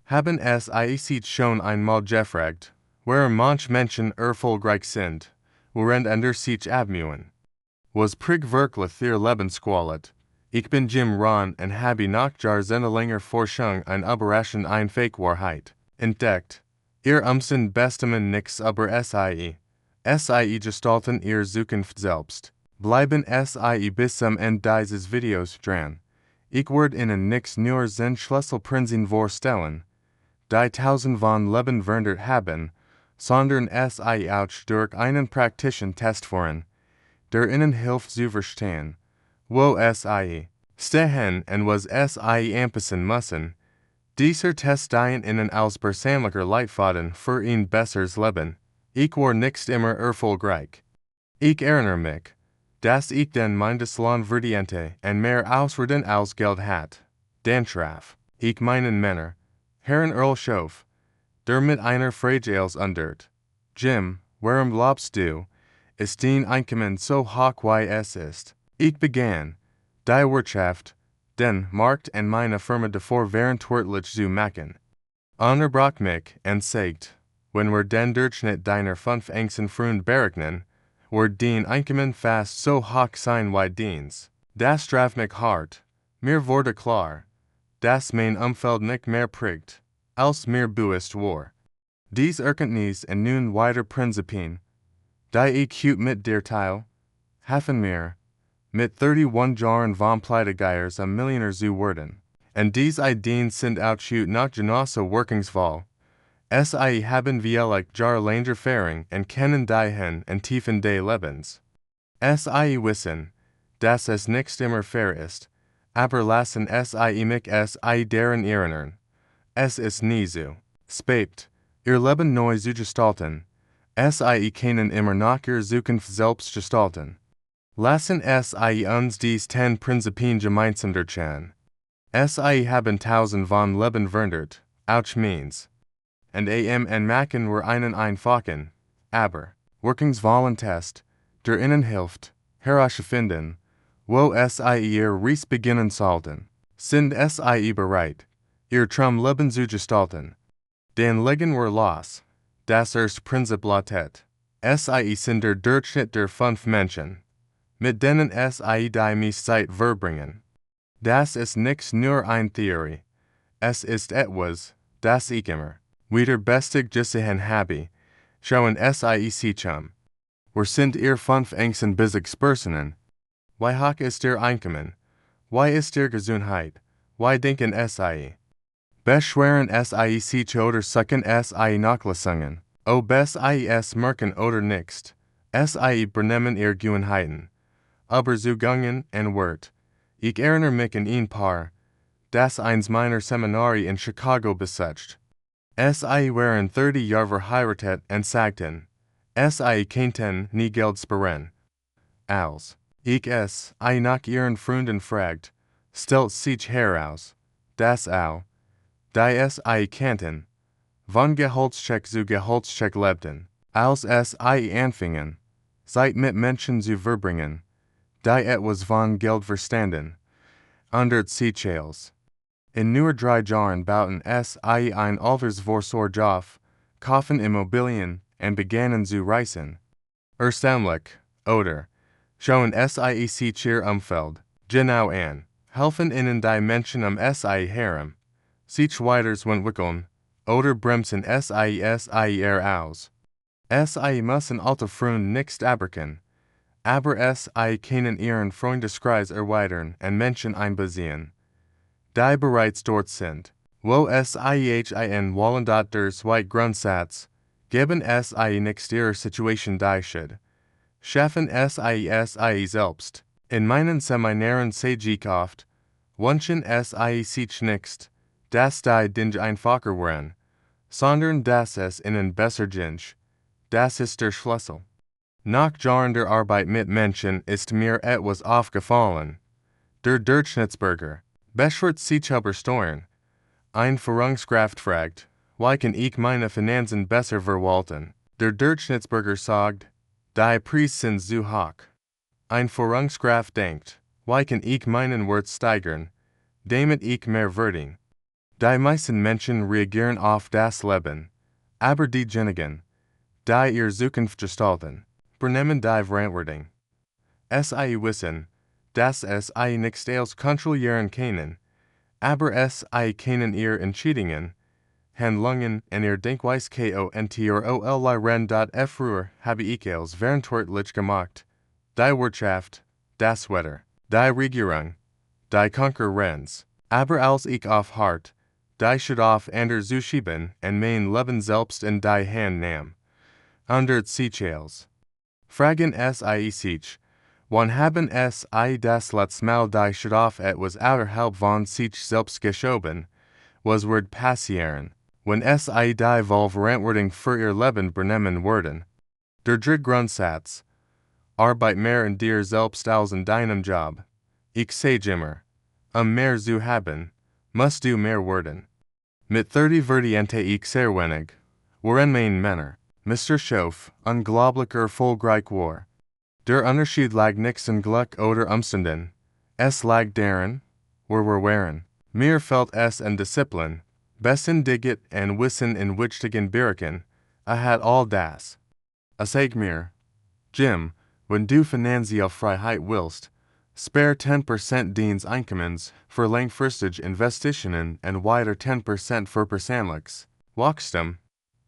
Haben es sich schon einmal gefragt, where manch Menschen erfolgreich sind, worin under sich abmühen. Was prig wirklich ihr Leben squallet. Ich bin Jim Ron und habe nach jahrzehntelänger Forschung ein Überraschend Fake Wahrheit entdeckt. Ihr umsten Bestimmungen nix über SIE gestalten ihr Zukunft selbst. Bleiben SIE bis zum Ende dieses Videos dran. Ich werde Ihnen nix nur sind Schlüsselprinzipien vorstellen, die tausend von Leben verändert haben, sondern SIE auch durch einen praktischen Test führen, der Ihnen hilft zu verstehen, wo SIE stehen und was SIE anpassen müssen. Dieser Test dient Ihnen als persönlicher Leitfaden für ein besseres Leben. Ich war nicht immer erfolgreich. Ich erinnere mich, dass ich den Mindeslohn verdiente und mehr ausreden als Geld hat. Dan traf ich meinen Männer, Herrn Earl Schof, der mit einer Frage als undert. Jim, warum glaubst du, ist dein Einkommen so hoch wie es ist? Ich begann, die Wirtschaft, den Markt und meine Firma davor verantwortlich zu machen. Unterbrach mich und sagt, wenn wir den Durchschnitt deiner 5 engsten Freunde berechnen, wird dein Einkommen fast so hoch sein wie deins. Das traf mich hart. Mir wurde klar, dass mein Umfeld nicht mehr prägt, als mir bewusst war. Dies Erkenntnis und nun weitere Prinzipien, die ich heute mit dir teile, helfen mir, mit 31 Jahren von Pleitegeiers Millionär zu werden. Und dies Ideen sind auch heute noch genauso wirkungsvoll. SIE haben wir Jar langer Erfahrung und kennen die Hin und Tiefen des Lebens. SIE wissen, dass es nicht immer fair ist, aber lassen SIE mich SIE daran erinnern. Es ist nie so spät, ihr Leben neu zu gestalten. SIE können immer noch ihr Zukunft selbst gestalten. Lassen SIE uns dies 10 Prinzipien gemeinsam durchgehen. SIE haben tausend von Leben verändert, auch means. Und und machen wir einen einfachen, aber wirkungsvollen Test, der Ihnen hilft, herauszufinden, wo SIE ihr Reis beginnen sollten. Sind SIE bereit, ihr Traumleben zu gestalten? Dann legen wir los. Das erste Prinzip lautet, SIE sind der Durchschnitt der 5 Menschen, mit denen SIE die meiste Zeit verbringen. Das ist nicht nur eine Theorie, es ist etwas, das ich immer wieder bestig gesehen habe, schauen SIE sichum. Wir sind ihr 5 engsten Besitzpersonen. Wie hoch ist ihr Einkommen? Wie ist ihr Gesundheit? Wie denken SIE? Beschweren SIE sich oder suchen SIE Nachlassungen? Ob SIE es merken oder nicht. SIE benehmen ihr Gewohnheiten. Aber Zugängen und Wert. Ich erinnere mich an ein Paar, das eins meiner Seminare in Chicago besucht. SIE waren 30 Jahre verheiratet und sagten, SIE könnten nie Geld sparen. Als ich SIE nach ihren Freunden fragt, stellt sich heraus, dass die SIE kannten, von Gehaltscheck zu Gehaltscheck lebten. Als SIE anfingen, Zeit mit Menschen zu verbringen, die etwas von Geld verstanden, ändert sich alles. In nur 3 Jahren bauten SIE ein Altersvorsorge auf, kaufen Immobilien und begannen zu reisen. Erstaunlich, oder? Schauen SIE sich ihr Umfeld genau an, helfen ihnen die Menschen SIE herum, sich weiterzuentwickeln, oder bremsen SIE aus. SIE müssen alte Freunde nicht abbrechen, aber SIE können ihren Freundeskreis erweitern und Menschen einbeziehen, die bereits dort sind. Wo SIE wollen dort der zweite Grundsatz, geben SIE nicht ihrer Situation die Schuld. Schaffen SIE selbst. In meinen Seminaren sage ich oft, wünschen SIE sich nicht, dass die Dinge einfacher werden, sondern dass es ihnen besser ging. Das ist der Schlüssel. Nach Jahren der Arbeit mit Menschen ist mir etwas aufgefallen. Der Durchschnittsbürger beschwert sich über Steuern. Ein Führungskraft fragt, wie kann ich meine Finanzen besser verwalten? Der Durchschnittsbürger sagt, die Preise sind zu hoch. Ein Führungskraft denkt, wie kann ich meinen Wert steigern, damit ich mehr verdiene? Die meisten Menschen reagieren auf das Leben, aber die Genigen, die ihr Zukunft gestalten, benehmen die Verantwortung. Sie wissen, dass sie nicht alles kontrollieren können, aber sie können ihre Entscheidungen, Handlungen en ihr Denkweise kontrollieren. Früher habe ich als verantwortlich gemacht, die Wirtschaft, das Wetter, die Regierung, die Konkurrenz, aber als ich auf hart, die Schritt auf andere zu schieben en mein Leben selbst in die Hand nahm. Hundert sich als. Fragen sich, wann haben sie das letzte Mal die Schritt auf etwas außerhalb von sich selbst geschoben, was wird passieren, wenn sie die Verantwortung für ihr Leben übernehmen würden. Der dritte Grundsatz, Arbeit mehr in dir selbst als in deinem Job. Ich sage immer, mehr zu haben, musst du mehr werden. Mit 30 verdiente ich sehr wenig, worin mein Männer, Mr. Schof, unglaublich erfolgreich war. Der Unterschied lag nicht in Glück oder Umständen, es lag darin, wo wir waren. Mir fehlt es in Disziplin, besten Digit en Wissen in wichtigen Bereichen, hat all das. Sag mir, Jim, wenn du finanziell Freiheit willst, spare 10% deines Einkommens für langfristige Investitionen und weiter 10% für persönliches Wachstum.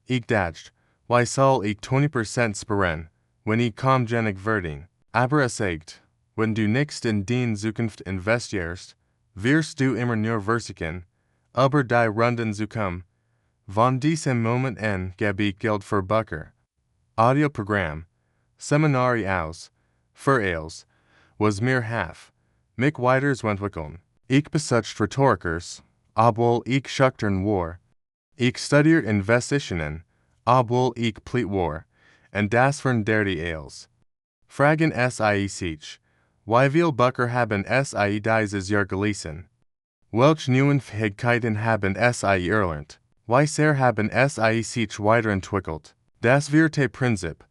Ich dachte, why soll ich 20% sparen, wenn ich genig verdiene? Aber sagt, wenn du nicht in deine Zukunft investierst, wirst du immer nur versichern, aber die Runden zukommen. Von diesem Moment an gebe ich Geld für Bücher, Audioprogramm, Seminare aus, für alles, was mir half, mich weiterentwickeln. Ich besuchte Rhetorikers, obwohl ich schüchtern war. Ich studierte Investitionen, obwohl ich pleite war, und das veranderte alles. Fragen sich, wie viel Bücher haben sie dieses Jahr gelesen? Welche neuen Fähigkeiten haben sie erlernt? Wie sehr haben sie sich weiterentwickelt? Das vierte Prinzip.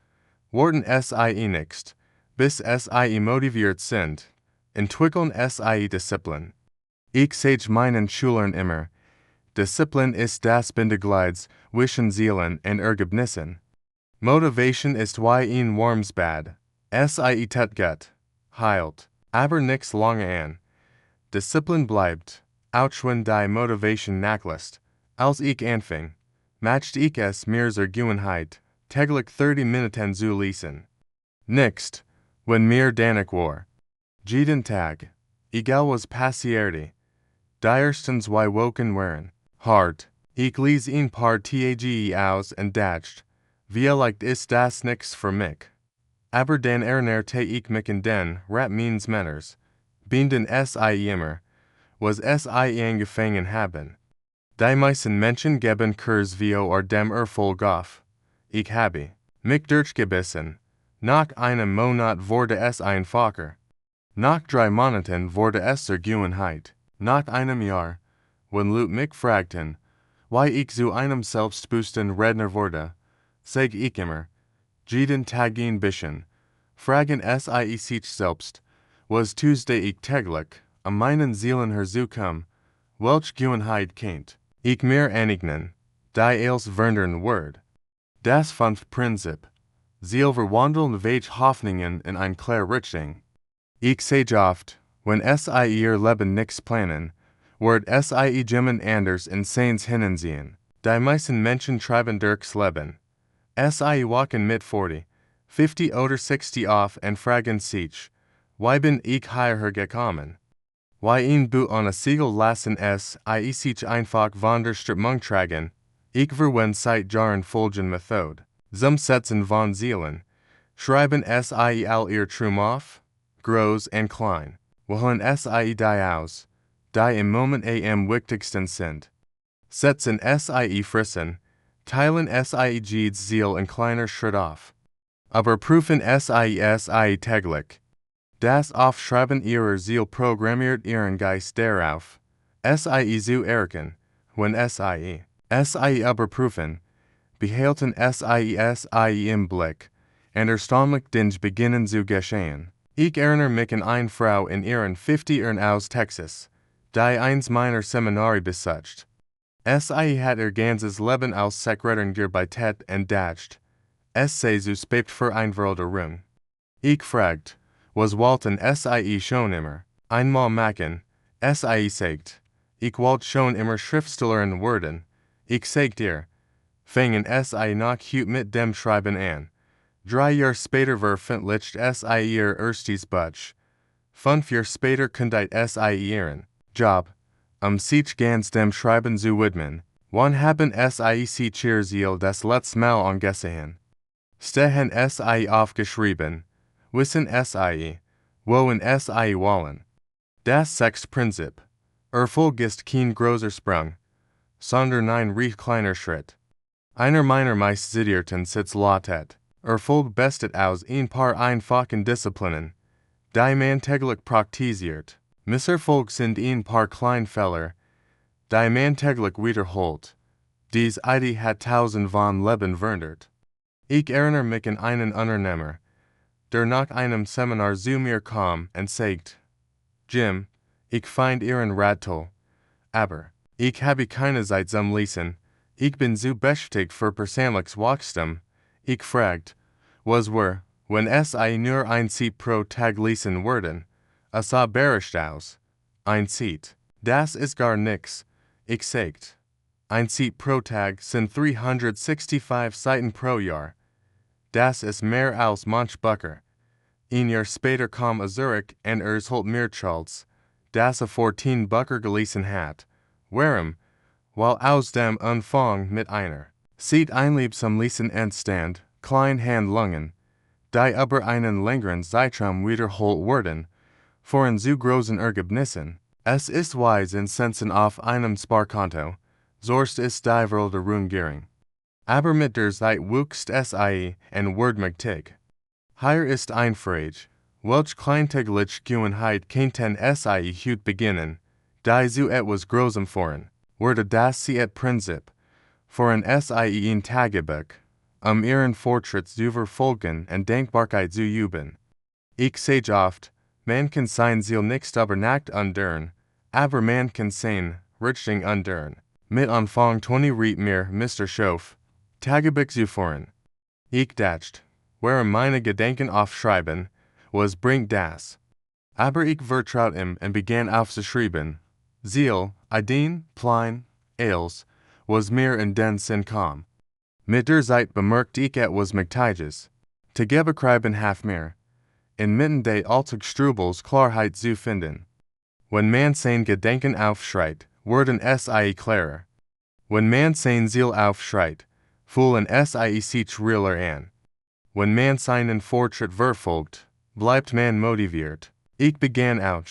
Worden sie nicht, bis sie motiviert sind, entwickeln sie Disziplin. Ich sage meinen Schülern immer, Disziplin ist das Bindeglied zwischen Zielen und Ergebnissen. Motivation ist wie ein warmes Bad. Sie tut gut, heilt, aber nichts lange an. Disziplin bleibt, auch wenn die Motivation nachlässt. Als ich anfing, machte ich es mir zur Gewohnheit, täglich 30 Minuten zu lesen. Nicht, wenn mir danach war. Jeden Tag, egal was passierte. Die ersten 2 Wochen waren hart. Ich ließ ein paar Tage aus und dachte, vielleicht ist das nichts für mich. Aber dann erinnerte ich mich an den Rat meines Männers, binden sie immer, was sie angefangen haben. Die meisten Menschen geben Kurs vor dem Erfolg auf. Ich habe mich durchgebissen. Nach einem Monat wurde es einfacher. Nach 3 Monaten wurde es zur Gewohnheit. Nach einem Jahr, wenn Leute mich fragten, wie ich zu einem selbstbewussten Redner wurde, sag ich immer, jeden Tag ein bisschen. Fragen sie sich selbst, was Tuesday ich täglich, meinen Zielen herzukommen, welch Gewohnheit kennt ich mir aneignen, die als verandern wird. Das 5. Prinzip. Ziel verwandeln welch Hoffnungen in ein klare Richtung. Ich sage oft, wenn sie ihr Leben nichts planen, wird sie jemand anders in seins hinsehen. Die meisten Menschen treiben durchs Leben. Sie walken mit 40, 50 oder 60 auf und fragen sich, wie bin ich hierher gekommen? Wie ein Boot an Segel lassen sie sich einfach von der Strömung tragen. Ich verwende seit Jahren folgende Methode. Zum Setzen von Zielen. Schreiben sie all ihr Traum auf, groß und klein. Wählen sie die aus, die im Moment am wichtigsten sind. Setzen sie Fristen, teilen sie jedes Ziel in kleiner Schritt auf. Aber prüfen sie täglich. Das Aufschreiben ihrer Ziel programmiert ihren Geist darauf, sie zu erkennen, wenn sie überprüfen, behalten sie im Blick, und erstaunlich Dinge beginnen zu geschehen. Ich erinnere mich an eine Frau in ihren 50ern aus Texas, die eins meiner Seminare besucht. Sie hat ganzes Leben als Sekretärin gearbeitet und dacht, es sei zu spät für Einwanderung. Ich fragt, was wollten Sie schon immer, einmal machen, Sie sagt, ich wollte schon immer Schriftstellerin werden, ich sagt ihr, fangen Sie noch heute mit dem Schreiben an. 3 Jahre später veröffentlicht Sie ihr erstes Buch. 5 Jahre später kündigt Sie ihren Job, sich ganz dem Schreiben zu widmen. Wann haben Sie sich ihr Ziel das letzte Mal angesehen? Stehen Sie aufgeschrieben? Wissen Sie, wohin Sie wollen? Das Sechs-Prinzip. Erfolg ist kein großer Sprung, sondern ein recht kleiner Schritt. Einer meiner meist zitierten Sitz lautet, Erfolg besteht aus ein paar einfachen Disziplinen, die man täglich praktiziert. Misserfolg sind ein paar Kleinfehler, die man täglich wiederholt. Dies Idee hat tausend von Leben verändert. Ich erinnere mich an einen Unternehmer, der nach einem Seminar zu mir kam und sagt, Jim, ich find Ihren Rat toll, aber ich habe keine Zeit zum Lesen, ich bin zu beschäftigt für persönliches Wachstum. Ich fragt, was wir, wenn Sie nur ein Seat pro Tag lesen würden, es sah bearisch aus. Ein Seat, das ist gar nix, ich sagt. Ein Seat pro Tag sind 365 Seiten pro Jahr. Das ist mehr als manch Bucker. Ein Jahr später kam Zurich und holt mir Schulz, das 14 Bucker gelesen hat. Warum? Weil aus dem Anfang mit einer Seat einlieb zum Lesen entstand, klein Handlungen, die über einen längeren Zeitraum wiederholt wurden, voran zu großen Ergebnissen. Es ist wise in Sensen auf einem Sparkonto, sonst ist die Veränderung gering. Aber mit der Zeit wuchst Sie und wird mächtig. Hier ist ein Frage, welch kleintägliche Gewohnheit könnten Sie heute beginnen, die zu etwas Großem führen, würde das Sie et Prinzip, führen Sie ein Tagebuch, Ihren Fortschritt zu verfolgen und Dankbarkeit zu üben. Ich sage oft, man kann sein Ziel nicht über Nacht ändern, aber man kann sein Richtung ändern. Mit Anfang 20 riet mir Mr. Schof, Tagebuch zu führen. Ich dachte, warum meine Gedanken aufschreiben, was bringt das? Aber ich vertraut ihm und begann aufzuschreiben. Ziel, Ideen, Plan, alles, was mir in den Sinn kam. Mit der Zeit bemerkt ich etwas Mächtiges. Tagebuchschreiben half mir, inmitten des Alltagstrubels Klarheit zu finden. Wenn man seine Gedanken aufschreibt, werden Sie klarer. Wenn man sein Ziel aufschreibt, fühlen Sie sich realer an. Wenn man seinen Fortschritt verfolgt, bleibt man motiviert. Ich begann auch,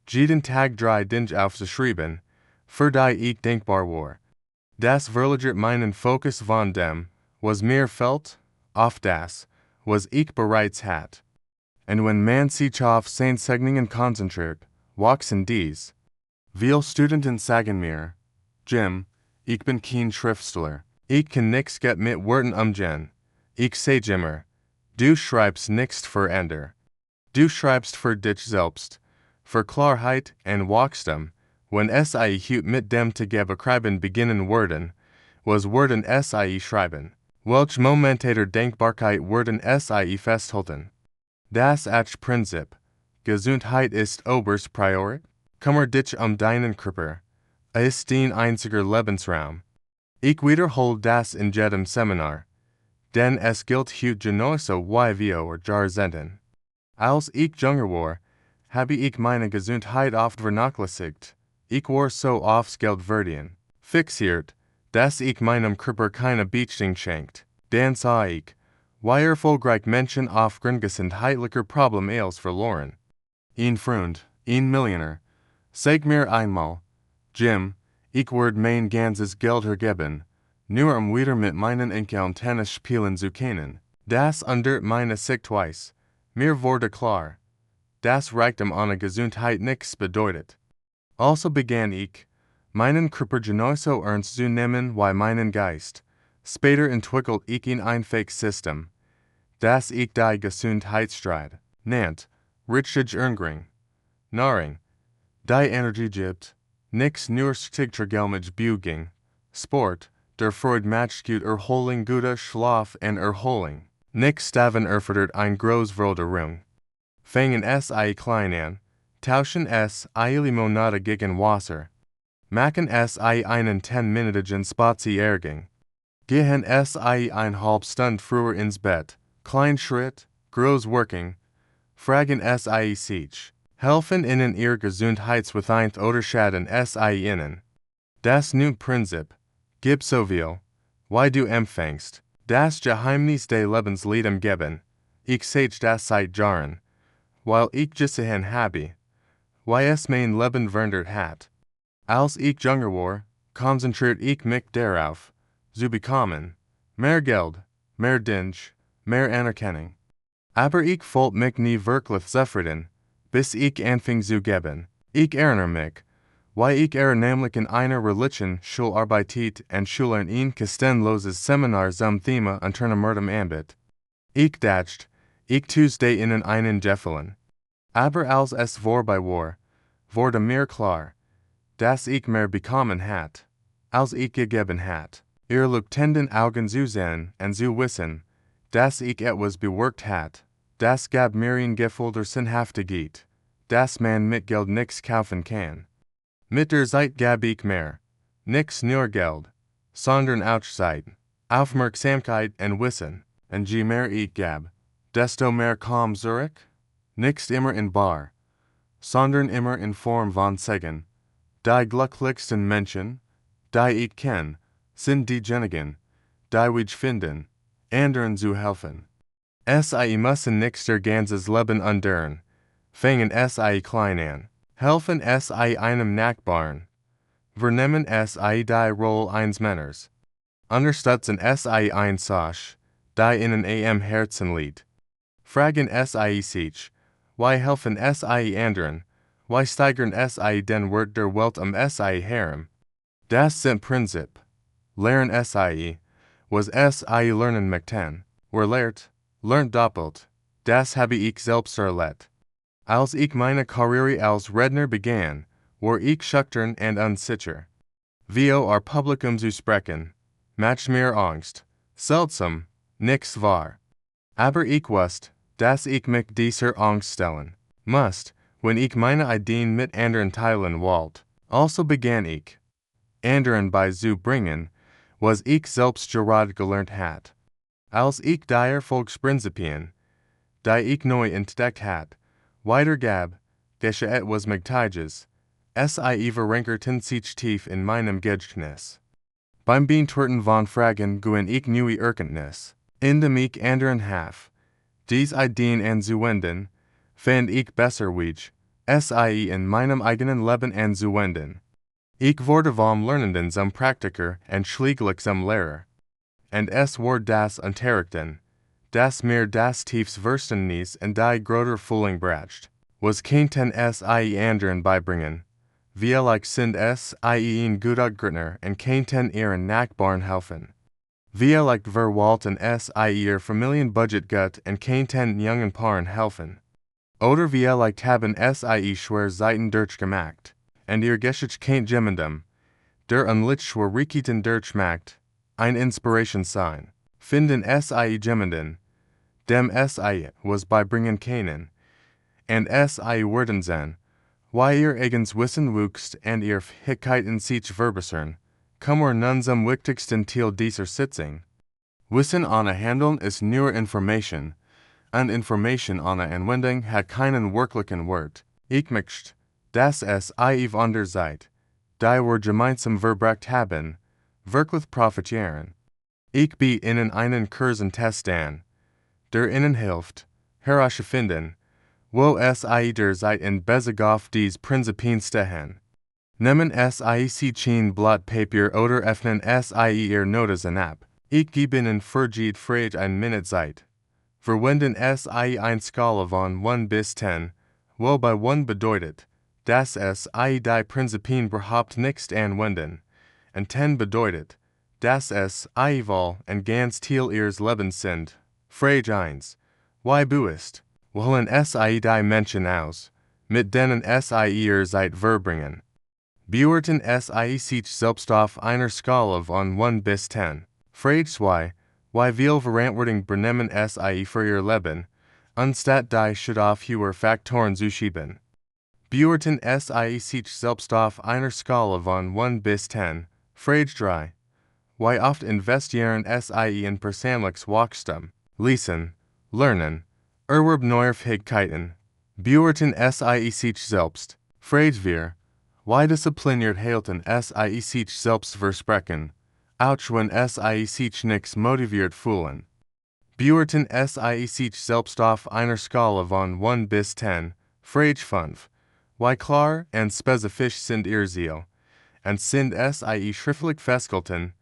jeden Tag 3 Dinge aufzuschreiben, für die ich dankbar war. Das verlagert meinen Fokus von dem, was mir fehlt, auf das, was ich bereits hat. Und wenn man sich auf seine Segnungen konzentriert, wachsen dies. Viele Studenten sagen mir, Jim, ich bin kein Schriftsteller. Ich kann nichts mit Worten umgehen. Ich sage immer, du schreibst nichts für andere. Du schreibst für dich selbst, für Klarheit und Wachstum. Wenn Sie heute mit dem Tagebuchschreiben beginnen würden, was würden Sie schreiben? Welch Momente der Dankbarkeit würden Sie festhalten? Das Prinzip. Gesundheit ist oberst Priorität. Kümmere dich deinen Körper. Ist dein einziger Lebensraum. Ich wiederhole das in jedem Seminar. Denn es gilt heute genauso wie vor Jahrzehnten. Als ich jünger war, habe ich meine Gesundheit oft vernachlässigt. Ich war so aufs Geld verdienen fixiert, dass ich meinem Körper keine Beachtung schenkt. Dann sah ich, wie erfolgreich Menschen aufgrund gesundheitlicher Probleme alles verloren. Ein Freund, ein Millionär, sag mir einmal, Jim, ich werde mein ganzes Geld hergeben, nur wieder mit meinen Enkeln Tennis spielen zu können. Das ändert meine Sichtweise. Mir wurde klar, dass Reichtum ohne Gesundheit nichts bedeutet. Also begann ich, meinen Körper genauso ernst zu nehmen wie meinen Geist. Später entwickelt ich ein einfaches System, das ich die Gesundheitsstreit nennt, richtig Ernährung, Nahrung, die Energie gibt, nichts nur Stigtragelmage Büging, Sport, der Freud matchgut Erholung guter Schlaf and Erholung. Nix staven erfordert ein Großwörterung. Fangen sie klein tauschen sie Limonade gegen Wasser. Machen sie einen 10-minütigen Spaziergang. Gehen sie ein halb Stunde früher ins Bett. Klein Schritt, groß Working. Fragen sie sich. Helfen ihnen ihr Gesundheitswithinth oder schaden sie ihnen. Das nun Prinzip. Gib so viel. Wie du empfängst. Das Geheimnis des Lebens geben. Ich sage das seit Jahren. Weil ich gesehen habe. Wie es mein Leben verändert hat. Als ich jünger war, konzentriert ich mich darauf, zu bekommen. Mehr Geld, mehr Dinge, mehr Anerkennung. Aber ich fühlte mich nie wirklich zufrieden, bis ich anfing zu geben. Ich erinnere mich, wie ich nämlich in einer Religion Schule arbeitet und Schülern ein kostenloses Seminar zum Thema Unternehmertum anbot. Ich dachte, ich tu's ihnen einen Gefallen. Aber als es vorbei war, wurde mir klar, dass ich mehr bekommen hat, als ich gegeben hat. Ihr leuchtenden Augen zu sehen und zu wissen, dass ich etwas bewirkt hat, das gab mir ein Gefühl der Sinnhaftigkeit, das man mit Geld nix kaufen kann. Mit der Zeit gab ich mehr, nix nur Geld, sondern auch Zeit, Aufmerksamkeit und Wissen, und je mehr ich gab, desto mehr kam zurück, nix immer in bar, sondern immer in Form von Segen. Die glücklichsten Menschen, die ich kenn, sind diejenigen, die ich finden, anderen zu helfen. Sie müssen nicht ihr ganzes Leben andern, fangen sie klein an, helfen sie einem Nachbarn, vernehmen sie die Rolle eines Männers, unterstützen sie ein Sach, die ihnen am Herzen liegt, fragen sie sich, wie helfen sie anderen, wie steigern sie den Wert der Welt sie herum. Das sind Prinzip. Lernen sie, was sie lernen möchten, wer lernt doppelt. Das habe ich selbst erlebt. Als ich meine Karriere als Redner begann, war ich schüchtern und unsicher. Vor Publikum zu sprechen, macht mir Angst, seltsam, nichts wahr. Aber ich wusste, dass ich mich dieser Angst stellen musste, wenn ich meine Ideen mit anderen teilen wollte. Also begann ich, anderen beizubringen, was ich selbst gerade gelernt hat. Als ich die Erfolgsprinzipien, die ich neu entdeckt hat, weitergab, geschah etwas Mächtiges, sie verankerten sich tief in meinem Gedächtnis. Beim Beantworten von Fragen gewinn ich neue Erkenntnis, indem ich anderen half. Dies Ideen anzuwenden, fand ich besser wie sie in meinem eigenen Leben anzuwenden. Ich wurde vom Lernenden zum Praktiker und schließlich zum Lehrer. Und es war das Unterrichten, das mir das tiefs Verständnis und die große Fühlung bracht. Was könnten sie anderen beibringen? Vielleicht sind sie ein guter Gärtner und könnten ihren Nachbarn helfen. Vielleicht verwalten sie ihr Familienbudget gut und könnten jungen Paaren helfen. Oder vielleicht haben sie schwer Zeiten durchgemacht, und ihr Geschichte kennt jemandem, der unlich Schwierigkeiten durchmacht, ein Inspiration sein. Finden sie jemanden, dem sie was beibringen können, und sie werden sehen, wie ihr eigens Wissen wuchst und ihr Fähigkeiten sich verbessern, kommen nun zum wichtigsten Teil dieser Sitzung. Wissen ohne Handeln ist nur Information, und Information ohne Anwendung hat keinen wirklichen Wert. Ich möchte, dass es auf andere Seite, die wir gemeinsam verbracht haben, wirklich profitieren. Ich biete Ihnen einen Kursentest an, der Ihnen hilft, herauszufinden, wo sie der Zeit in Bezug auf dies Prinzipien stehen. Nehmen sie sich ein Blatt Papier oder öffnen sie ihr Notizen ab. Ich gebe Ihnen für jede Frage eine Minute Zeit. Verwenden sie eine Skala von 1 bis 10, wobei 1 bedeutet, dass sie die Prinzipien überhaupt nicht anwenden, und 10 bedeutet, dass sie wohl und ganz Teil ihres Lebens sind. Frage 1. Wie bewusst wählen sie die Menschen aus, mit denen sie ihr Zeit verbringen? Beurten sie sich selbst auf einer Skala von 1 bis 10. Frage 2. Wie viel Verantwortung übernehmen sie für ihr Leben, anstatt die Schuld auf höhere Faktoren zu schieben? Beurten sie sich selbst auf einer Skala von 1 bis 10. Frage 3. Wie oft investieren sie in persönliches Wachstum, lesen, lernen, erwerb neuer Fähigkeiten? Beurten sie sich selbst. Frage 4. Wie diszipliniert halten sie sich selbst versprechen, auch wenn sie sich nicht motiviert fühlen? Beurten sie sich selbst auf einer Skala von 1 bis 10. Frage 5. Wie klar und spezifisch sind ihr Ziel, und sind sie schriftlich festgehalten?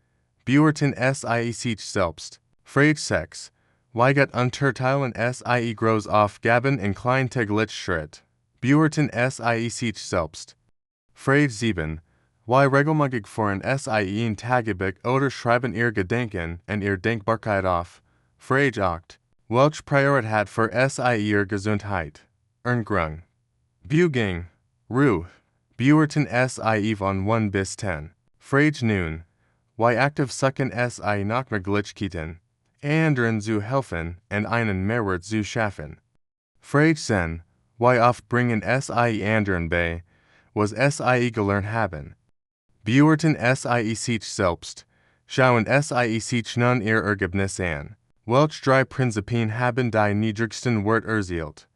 Beurten sie sich selbst. Frage 6. Wie gut unterteilen sie große Aufgaben in kleintägliche Schritt? Beurten sie sich selbst. Frage 7. Wie regelmäßig führen sie ein Tagebuch oder schreiben ihr Gedanken und ihre Denkbarkeit auf? Frage 8. Welche Priorität hat für sie ihre Gesundheit? Erngrung. Beuging. Ruhe. Beurten sie von 1 bis 10. Frage 9. Wie aktiv suchen sie nach Möglichkeiten, anderen zu helfen und einen Mehrwert zu schaffen? Frage 10. Wie oft bringen sie anderen bei, was sie gelernt haben? Beurten sie sich selbst. Schauen sie sich nun ihr Ergebnis an. Welche 3 Prinzipien haben die niedrigsten Wert erzielt?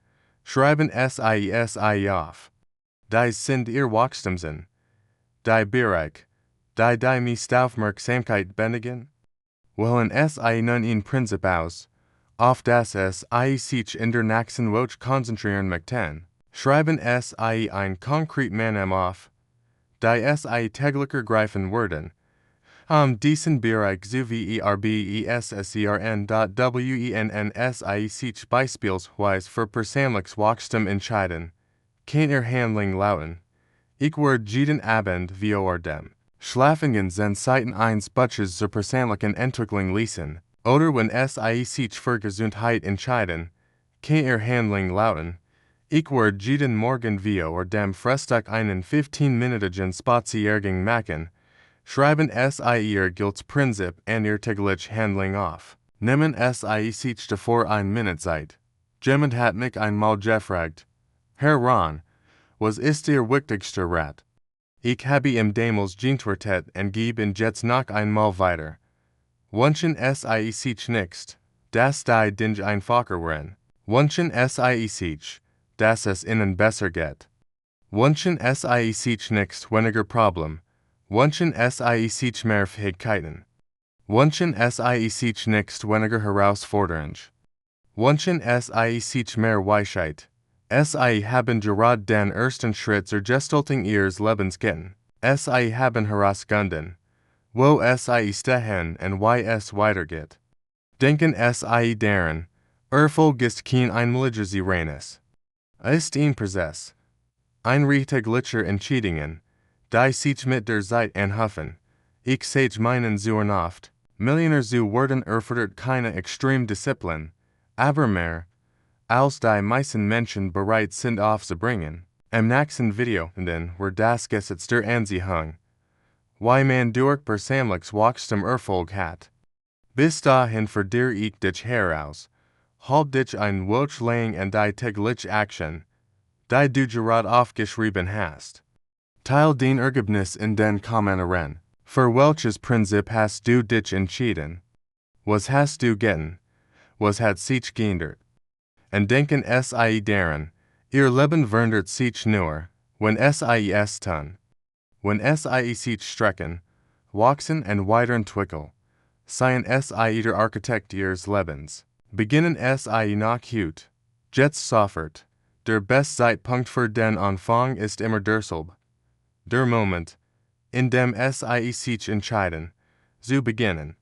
Schreiben sie auf. Dies sind ihr Wachstumsen. Die Bereich, die meiste Aufmerksamkeit benötigen? Wählen sie nun ein Prinzip aus, auf das sie sich in der nächsten Woche konzentrieren möchten? Schreiben sie ein konkret Maßnahme auf, die sie täglich ergreifen werden, diesen Bereich sowie sie sich beispielsweise für persönliches Wachstum entscheiden. Kann ihr Handling lauten: Ich werde jeden Abend vor dem Schlafengehen Zeiten eines Buches zur persönlichen Entwicklung lesen, oder wenn sie sich für Gesundheit entscheiden, kann ihr Handling lauten: Ich werde jeden Morgen vor dem Frühstück einen 15-minütigen Spaziergang machen. Schreiben sie ihr Giltsprinzip und ihr täglich Handling auf. Nehmen sie sich davor eine Minute Zeit. Jemand hat mich einmal gefragt: Herr Ron, was ist Ihr wichtigster Rat? Ich habe ihm damals geantwortet und gebe ihn jetzt noch einmal weiter. Wünschen sie sich nicht, dass die Dinge einfacher werden. Wünschen sie sich, dass es ihnen besser geht. Wünschen sie sich nicht weniger Probleme. Wünschen sie sich mehr Fähigkeiten. Wünschen sie sich nicht weniger Herausforderungen. Wünschen sie sich mehr Weisheit. Sie haben gerade den ersten Schritt zur Gestaltung ihres Lebens getan. Sie haben herausgefunden, wo sie stehen und wie es weitergeht. Denken sie daran, Erfolg ist kein einmaliges Ereignis. Ist ein Prozess. Ein täglicher Entscheidungen, die sich mit der Zeit anhäufen. Ich sage meinen Zuhörern oft, Millionär zu werden erfordert keine Extremdisziplin, aber mehr, als die meisten Menschen bereit sind aufzubringen. Im nächsten Video wird das Gesetz der Anziehung, wie man durch persönliches Wachstum Erfolg hat. Bis dahin fordere ich dich heraus, halt dich ein wenig lang an die tägliche Action, die du gerade aufgeschrieben hast. Teil dein Ergebnis in den Kommentaren. Für welches Prinzip hast du dich entschieden? Was hast du getan? Was hat sich geändert? Und denken sie daran, ihr Leben verändert sich nur, wenn sie es tun. Wenn sie sich strecken, wachsen und weiterentwickeln, seien sie der Architekt ihres Lebens. Beginnen sie noch heute. Jetzt sofort. Der beste Zeitpunkt für den Anfang ist immer derselbe. Der Moment, in dem sie sich entscheiden, zu beginnen.